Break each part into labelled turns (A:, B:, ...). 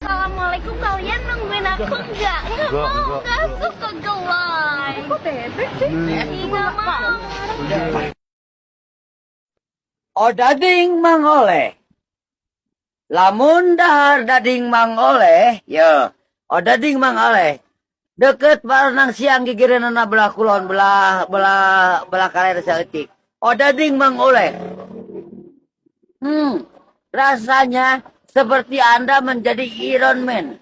A: Assalamualaikum, kalian nungguin aku nggak? Nggak mau, nggak suka gelai. Kok bebek sih? Nggak mau.
B: Dading mangoleh. Lamun dahar dading mangoleh, ya. Dading mangoleh. Deket barenang siang gigireunana belah kulon, belah kaler saeutik. Dading mangoleh. Rasanya seperti Anda menjadi Iron Man.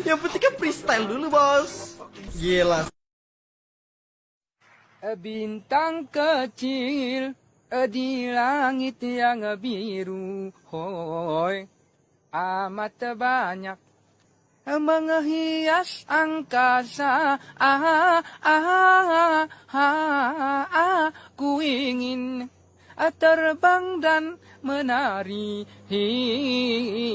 C: Yang penting kan freestyle dulu, bos. Gila.
D: Bintang kecil di langit yang biru, hoi, amat banyak menghias angkasa. Ku ingin terbang dan menari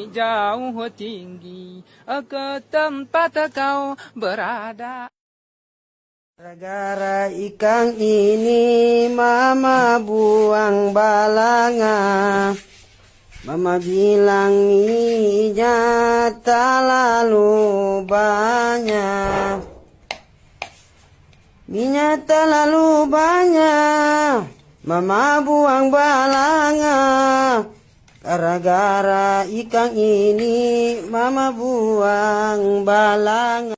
D: jauh tinggi ke tempat kau berada.
E: Gara-gara ikan ini mama buang balanga. Mama bilang minyak terlalu banyak. Minyak terlalu banyak. Mama buang balanga. Gara-gara ikan ini mama buang balanga.